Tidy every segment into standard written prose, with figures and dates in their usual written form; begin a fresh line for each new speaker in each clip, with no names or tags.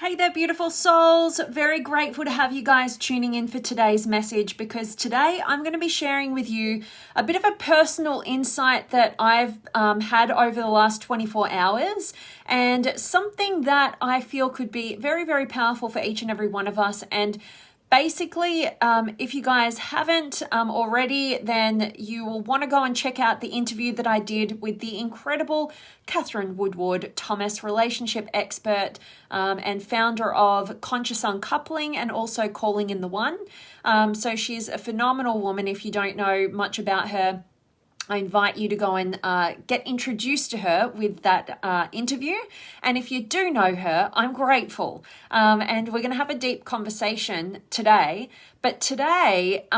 Hey there, beautiful souls. Very grateful to have you guys tuning in for today's message, because today I'm going to be sharing with you a bit of a personal insight that I've had over the last 24 hours, and something that I feel could be very, very powerful for each and every one of us. And basically, if you guys haven't already, then you will want to go and check out the interview that I did with the incredible Catherine Woodward Thomas, relationship expert and founder of Conscious Uncoupling and also Calling in the One. So she's a phenomenal woman. If you don't know much about her, I invite you to go and get introduced to her with that interview. And if you do know her, I'm grateful. And we're going to have a deep conversation today. But today,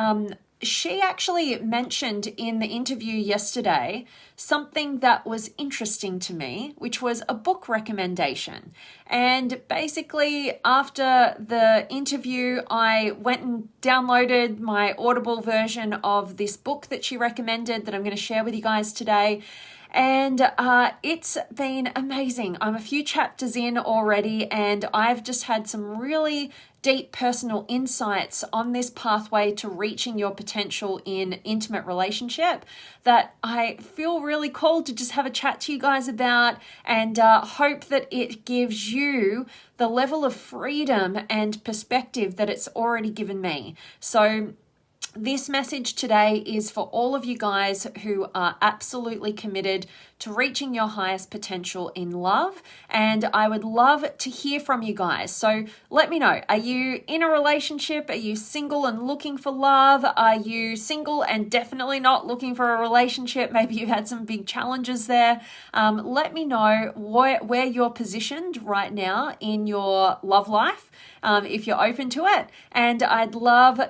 she actually mentioned in the interview yesterday something that was interesting to me, which was a book recommendation. And basically, after the interview, I went and downloaded my Audible version of this book that she recommended that I'm going to share with you guys today. And it's been amazing. I'm a few chapters in already, and I've just had some really deep personal insights on this pathway to reaching your potential in intimate relationship that I feel really called to just have a chat to you guys about, and hope that it gives you the level of freedom and perspective that it's already given me. So this message today is for all of you guys who are absolutely committed to reaching your highest potential in love. And I would love to hear from you guys. So let me know, are you in a relationship? Are you single and looking for love? Are you single and definitely not looking for a relationship? Maybe you've had some big challenges there. Let me know where you're positioned right now in your love life, if you're open to it. And I'd love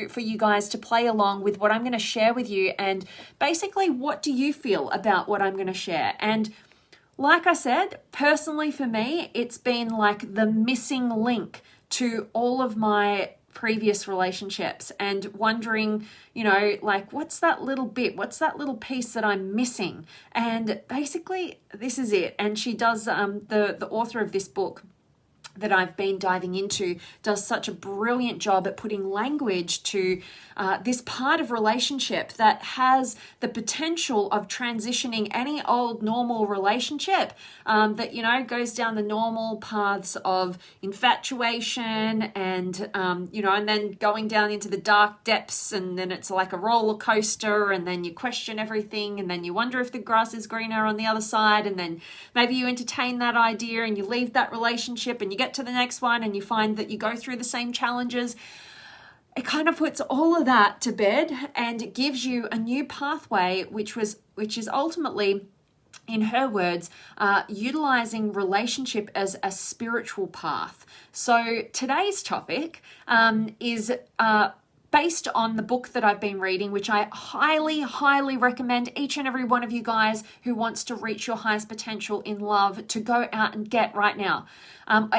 for you guys to play along with what I'm going to share with you, and basically, what do you feel about what I'm going to share? And like I said, personally for me, it's been like the missing link to all of my previous relationships, and wondering, like, what's that little bit, what's that little piece that I'm missing? And basically, this is it. And she does, the author of this book that I've been diving into, does such a brilliant job at putting language to this part of relationship that has the potential of transitioning any old normal relationship that, goes down the normal paths of infatuation and, and then going down into the dark depths, and then it's like a roller coaster, and then you question everything, and then you wonder if the grass is greener on the other side, and then maybe you entertain that idea and you leave that relationship and you get to the next one and you find that you go through the same challenges. It kind of puts all of that to bed, and it gives you a new pathway, which is ultimately, in her words, utilizing relationship as a spiritual path. So today's topic is based on the book that I've been reading, which I highly, highly recommend each and every one of you guys who wants to reach your highest potential in love to go out and get right now.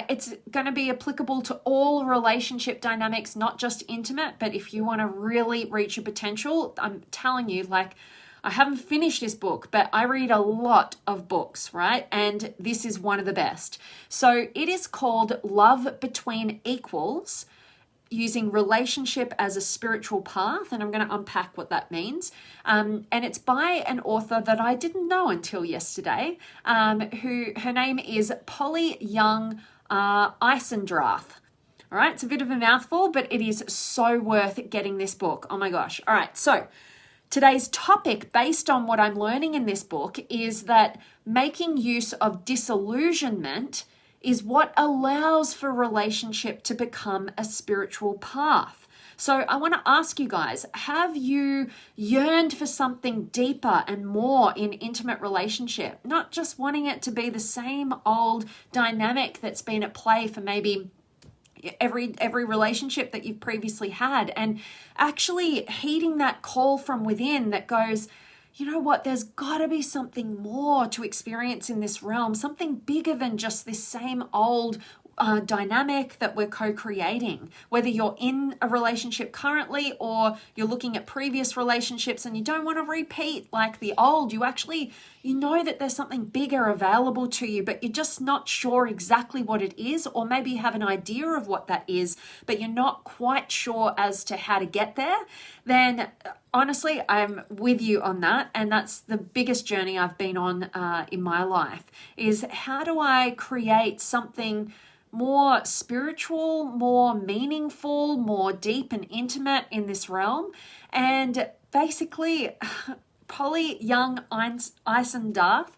It's going to be applicable to all relationship dynamics, not just intimate, but if you want to really reach your potential, I'm telling you, like, I haven't finished this book, but I read a lot of books, right? And this is one of the best. So it is called Love Between Equals, Using Relationship as a Spiritual Path, and I'm going to unpack what that means. And it's by an author that I didn't know until yesterday, who her name is Polly Young Eisendrath. All right, it's a bit of a mouthful, but it is so worth getting this book. Oh my gosh. All right, so today's topic, based on what I'm learning in this book, is that making use of disillusionment is what allows for relationship to become a spiritual path. So I want to ask you guys, have you yearned for something deeper and more in intimate relationship? Not just wanting it to be the same old dynamic that's been at play for maybe every relationship that you've previously had, and actually heeding that call from within that goes, you know what, there's got to be something more to experience in this realm, something bigger than just this same old dynamic that we're co-creating, whether you're in a relationship currently or you're looking at previous relationships and you don't want to repeat like the old. You know that there's something bigger available to you, but you're just not sure exactly what it is, or maybe you have an idea of what that is, but you're not quite sure as to how to get there. Then honestly, I'm with you on that. And that's the biggest journey I've been on in my life, is how do I create something more spiritual, more meaningful, more deep and intimate in this realm. And basically, Polly Young Eisendarth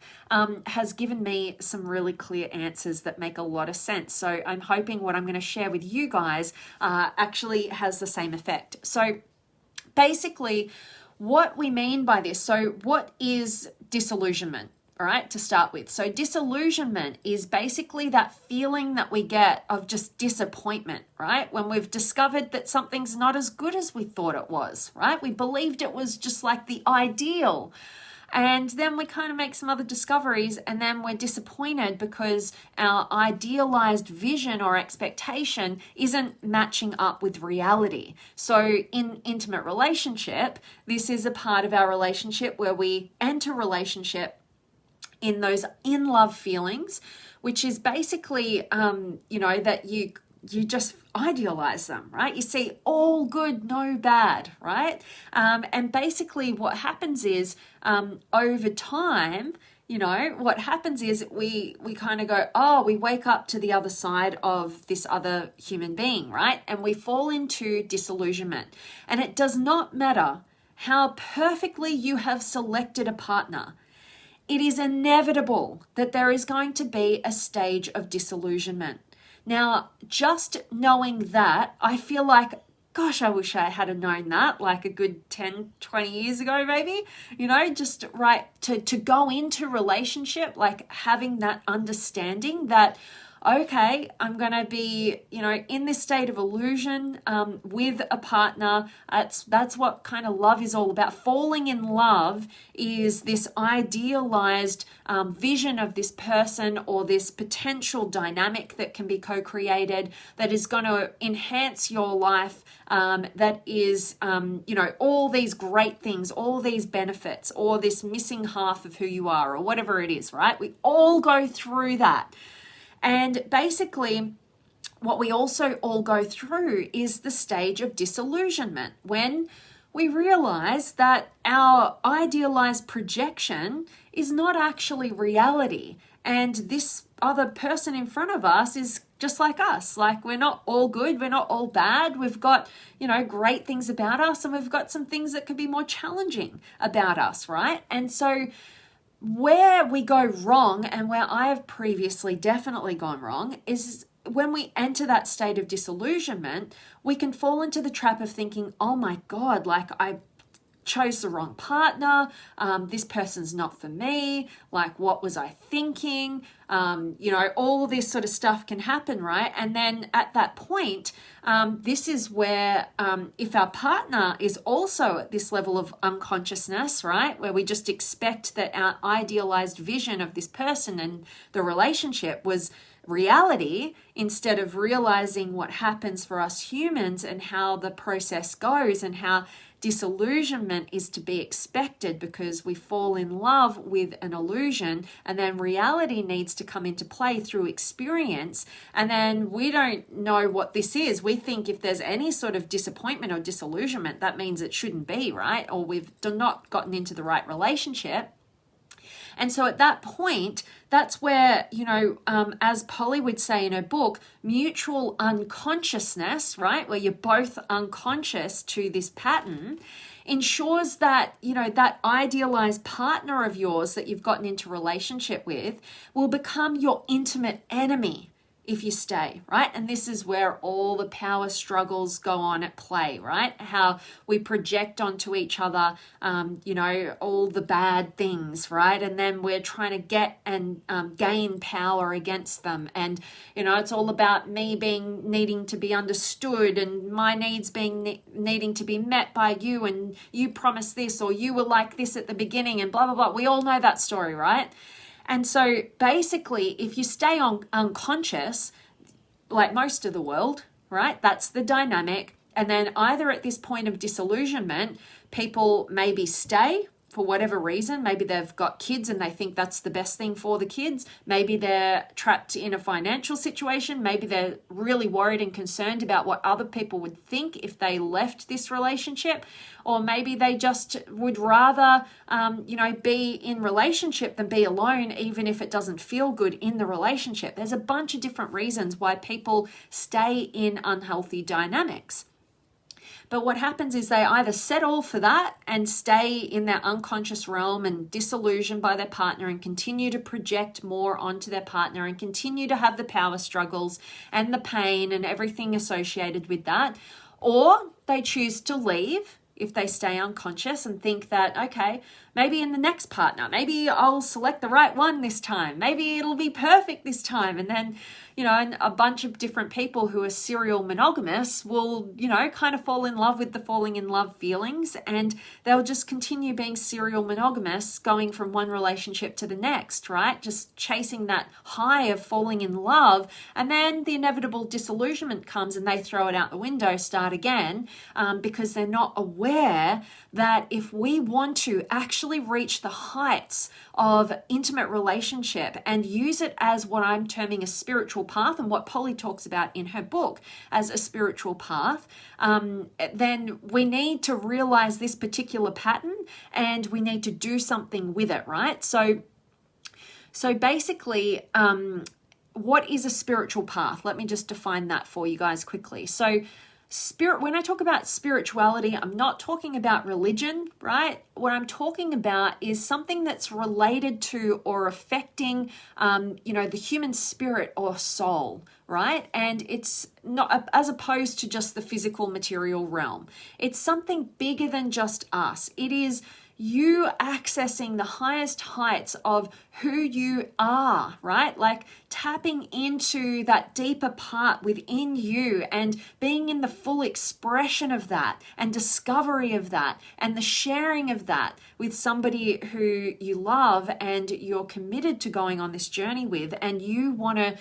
has given me some really clear answers that make a lot of sense. So I'm hoping what I'm going to share with you guys actually has the same effect. So basically, what we mean by this, so what is disillusionment? All right, to start with. So disillusionment is basically that feeling that we get of just disappointment, right? When we've discovered that something's not as good as we thought it was, right? We believed it was just like the ideal. And then we kind of make some other discoveries, and then we're disappointed because our idealized vision or expectation isn't matching up with reality. So in intimate relationship, this is a part of our relationship where we enter relationship in those in love feelings, which is basically, that you just idealize them, right? You see all good, no bad, right? And basically what happens is over time, what happens is we kind of go, we wake up to the other side of this other human being, right? And we fall into disillusionment. And it does not matter how perfectly you have selected a partner. It is inevitable that there is going to be a stage of disillusionment. Now, just knowing that, I feel like, gosh, I wish I had known that like a good 10, 20 years ago, maybe, just right to go into relationship, like having that understanding that, okay, I'm going to be, in this state of illusion with a partner. That's what kind of love is all about. Falling in love is this idealized vision of this person or this potential dynamic that can be co-created that is going to enhance your life, that is, all these great things, all these benefits, or this missing half of who you are, or whatever it is, right? We all go through that. And basically, what we also all go through is the stage of disillusionment, when we realize that our idealized projection is not actually reality. And this other person in front of us is just like us. Like, we're not all good, we're not all bad. We've got, great things about us, and we've got some things that could be more challenging about us, right? And so where we go wrong, and where I have previously definitely gone wrong, is when we enter that state of disillusionment, we can fall into the trap of thinking, oh my God, like I chose the wrong partner, this person's not for me, like what was I thinking? All this sort of stuff can happen, right? And then at that point, this is where if our partner is also at this level of unconsciousness, right, where we just expect that our idealized vision of this person and the relationship was reality, instead of realizing what happens for us humans and how the process goes and how disillusionment is to be expected, because we fall in love with an illusion, and then reality needs to come into play through experience. And then we don't know what this is. We think if there's any sort of disappointment or disillusionment, that means it shouldn't be, right? Or we've not gotten into the right relationship. And so at that point, that's where, as Polly would say in her book, mutual unconsciousness, right, where you're both unconscious to this pattern, ensures that, that idealized partner of yours that you've gotten into relationship with will become your intimate enemy if you stay, right? And this is where all the power struggles go on at play, right? How we project onto each other, all the bad things, right? And then we're trying to get and gain power against them. And, it's all about me needing to be understood, and my needs needing to be met by you, and you promised this, or you were like this at the beginning, and blah, blah, blah. We all know that story, right? And so basically, if you stay on unconscious, like most of the world, right? That's the dynamic. And then either at this point of disillusionment, people maybe stay for whatever reason. Maybe they've got kids and they think that's the best thing for the kids. Maybe they're trapped in a financial situation. Maybe they're really worried and concerned about what other people would think if they left this relationship. Or maybe they just would rather, be in relationship than be alone, even if it doesn't feel good in the relationship. There's a bunch of different reasons why people stay in unhealthy dynamics. But what happens is they either settle for that and stay in their unconscious realm and disillusioned by their partner and continue to project more onto their partner and continue to have the power struggles and the pain and everything associated with that. Or they choose to leave if they stay unconscious and think that, okay, maybe in the next partner, maybe I'll select the right one this time. Maybe it'll be perfect this time. And then, and a bunch of different people who are serial monogamous will, kind of fall in love with the falling in love feelings, and they'll just continue being serial monogamous, going from one relationship to the next, right? Just chasing that high of falling in love. And then the inevitable disillusionment comes and they throw it out the window, start again, because they're not aware that if we want to actually reach the heights of intimate relationship and use it as what I'm terming a spiritual path, and what Polly talks about in her book as a spiritual path, then we need to realize this particular pattern and we need to do something with it, right? So basically, what is a spiritual path? Let me just define that for you guys quickly. So when I talk about spirituality, I'm not talking about religion, right? What I'm talking about is something that's related to or affecting, the human spirit or soul, right? And it's not as opposed to just the physical material realm. It's something bigger than just us. It is you accessing the highest heights of who you are, right? Like tapping into that deeper part within you and being in the full expression of that and discovery of that and the sharing of that with somebody who you love and you're committed to going on this journey with, and you want to,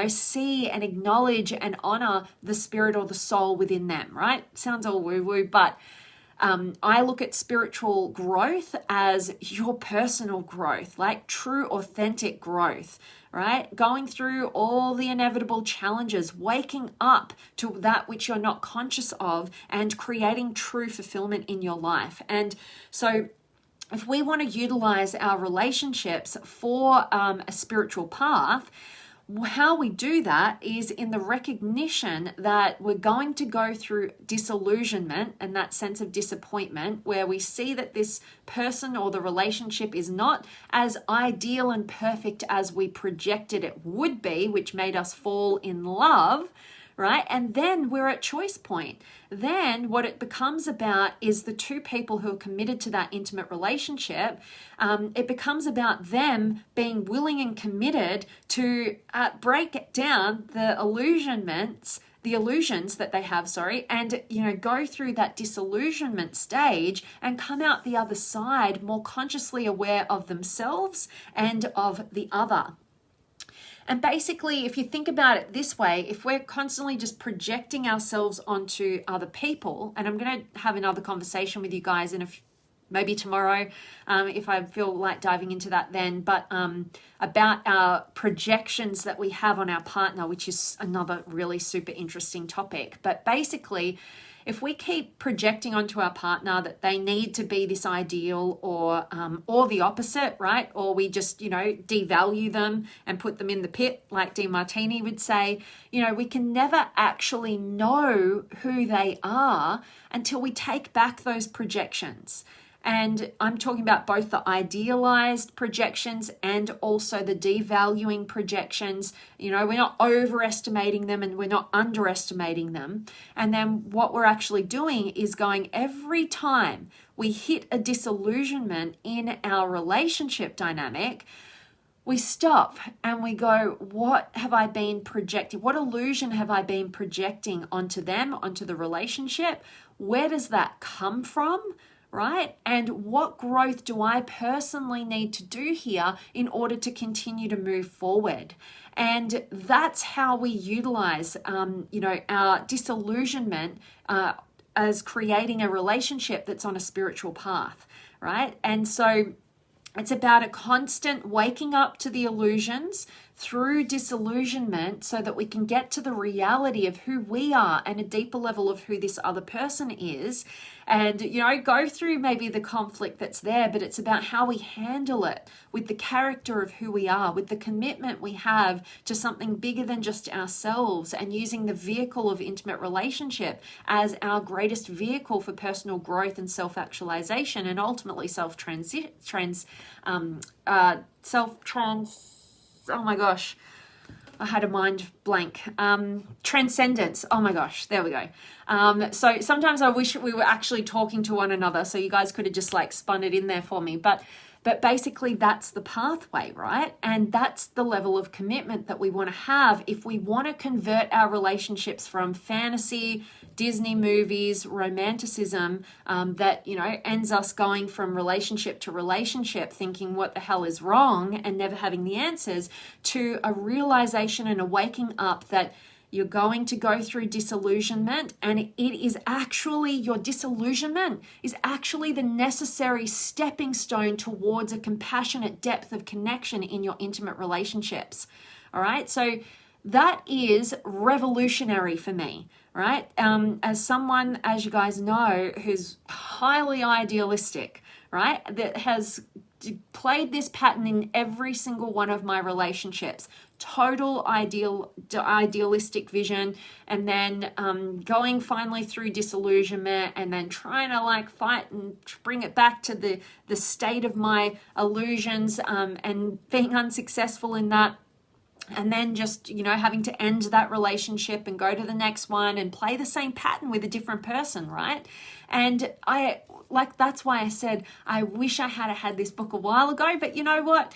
see and acknowledge and honor the spirit or the soul within them, right? Sounds all woo-woo, but I look at spiritual growth as your personal growth, like true, authentic growth, right? Going through all the inevitable challenges, waking up to that which you're not conscious of, and creating true fulfillment in your life. And so if we want to utilize our relationships for a spiritual path, how we do that is in the recognition that we're going to go through disillusionment and that sense of disappointment where we see that this person or the relationship is not as ideal and perfect as we projected it would be, which made us fall in love, right? And then we're at choice point. Then what it becomes about is the two people who are committed to that intimate relationship. It becomes about them being willing and committed to break down the illusions that they have, and go through that disillusionment stage and come out the other side more consciously aware of themselves and of the other. And basically, if you think about it this way, if we're constantly just projecting ourselves onto other people, and I'm going to have another conversation with you guys maybe tomorrow, if I feel like diving into that then, but about our projections that we have on our partner, which is another really super interesting topic. But basically, if we keep projecting onto our partner that they need to be this ideal or the opposite, right? Or we just, devalue them and put them in the pit, like DeMartini would say, we can never actually know who they are until we take back those projections. And I'm talking about both the idealized projections and also the devaluing projections. We're not overestimating them and we're not underestimating them. And then what we're actually doing is going every time we hit a disillusionment in our relationship dynamic, we stop and we go, what have I been projecting? What illusion have I been projecting onto them, onto the relationship? Where does that come from? right? And what growth do I personally need to do here in order to continue to move forward? And that's how we utilize, our disillusionment as creating a relationship that's on a spiritual path, right? And so it's about a constant waking up to the illusions through disillusionment so that we can get to the reality of who we are and a deeper level of who this other person is, and go through maybe the conflict that's there, but it's about how we handle it with the character of who we are, with the commitment we have to something bigger than just ourselves, and using the vehicle of intimate relationship as our greatest vehicle for personal growth and self-actualization, and ultimately oh my gosh, I had a mind blank. Transcendence. Oh my gosh, there we go. So sometimes I wish we were actually talking to one another, so you guys could have just spun it in there for me. But basically that's the pathway, right? And that's the level of commitment that we want to have if we want to convert our relationships from fantasy, Disney movies, romanticism, that, ends us going from relationship to relationship thinking what the hell is wrong and never having the answers, to a realization and a waking up that you're going to go through disillusionment, and it is actually, your disillusionment is actually the necessary stepping stone towards a compassionate depth of connection in your intimate relationships. All right. So that is revolutionary for me, right? As someone, as you guys know, who's highly idealistic, right? That has played this pattern in every single one of my relationships. Total idealistic vision, and then going finally through disillusionment, and then trying to fight and bring it back to the state of my illusions, and being unsuccessful in that. And then just, having to end that relationship and go to the next one and play the same pattern with a different person, right? And that's why I said, I wish I had this book a while ago, but you know what?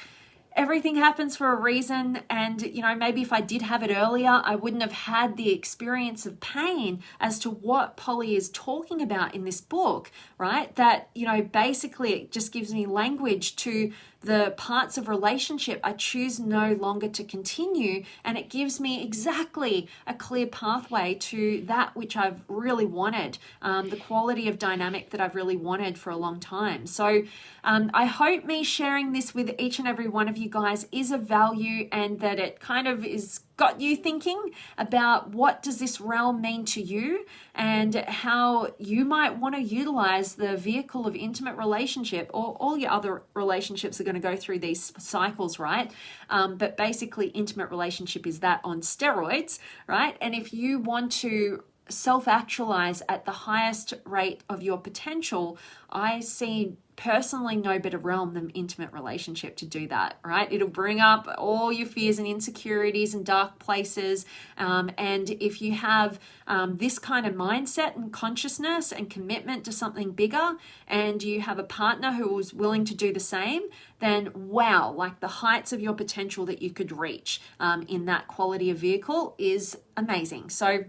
Everything happens for a reason, and maybe if I did have it earlier, I wouldn't have had the experience of pain as to what Polly is talking about in this book, right? That basically it just gives me language to the parts of relationship I choose no longer to continue, and it gives me exactly a clear pathway to that which I've really wanted, the quality of dynamic that I've really wanted for a long time. So I hope me sharing this with each and every one of you guys is of value, and that it kind of is got you thinking about what does this realm mean to you, and how you might want to utilize the vehicle of intimate relationship, or all your other relationships are going to go through these cycles, right? But basically intimate relationship is that on steroids, right? And if you want to self-actualize at the highest rate of your potential, I see personally no better realm than intimate relationship to do that, right? It'll bring up all your fears and insecurities and dark places. And if you have this kind of mindset and consciousness and commitment to something bigger, and you have a partner who is willing to do the same, then wow, the heights of your potential that you could reach in that quality of vehicle is amazing. So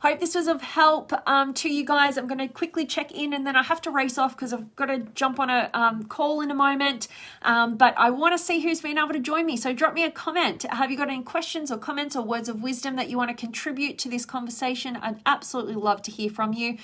hope this was of help to you guys. I'm going to quickly check in, and then I have to race off because I've got to jump on a call in a moment. But I want to see who's been able to join me. So drop me a comment. Have you got any questions or comments or words of wisdom that you want to contribute to this conversation? I'd absolutely love to hear from you.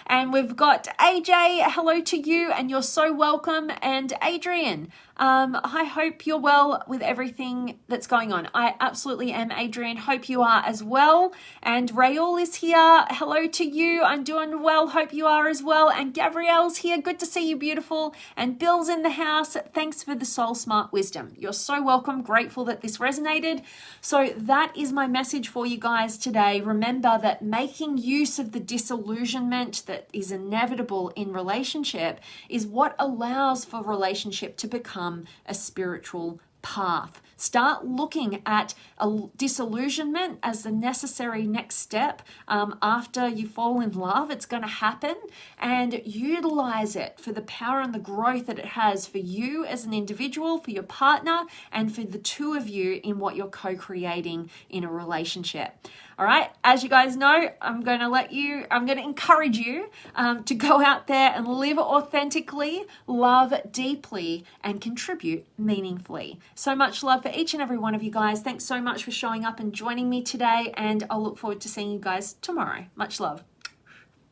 And we've got AJ, hello to you, and you're so welcome. And Adrian, I hope you're well with everything that's going on. I absolutely am, Adrian. Hope you are as well. And Rayul is here. Hello to you. I'm doing well. Hope you are as well. And Gabrielle's here. Good to see you, beautiful. And Bill's in the house. Thanks for the soul smart wisdom. You're so welcome. Grateful that this resonated. So that is my message for you guys today. Remember that making use of the disillusionment that is inevitable in relationship is what allows for relationship to become a spiritual path. Start looking at a disillusionment as the necessary next step after you fall in love. It's going to happen, and utilize it for the power and the growth that it has for you as an individual, for your partner, and for the two of you in what you're co-creating in a relationship. All right, as you guys know, I'm going to encourage you to go out there and live authentically, love deeply, and contribute meaningfully. So much love for each and every one of you guys. Thanks so much for showing up and joining me today, and I'll look forward to seeing you guys tomorrow. Much love.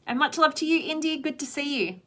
And much love to you, Indy. Good to see you.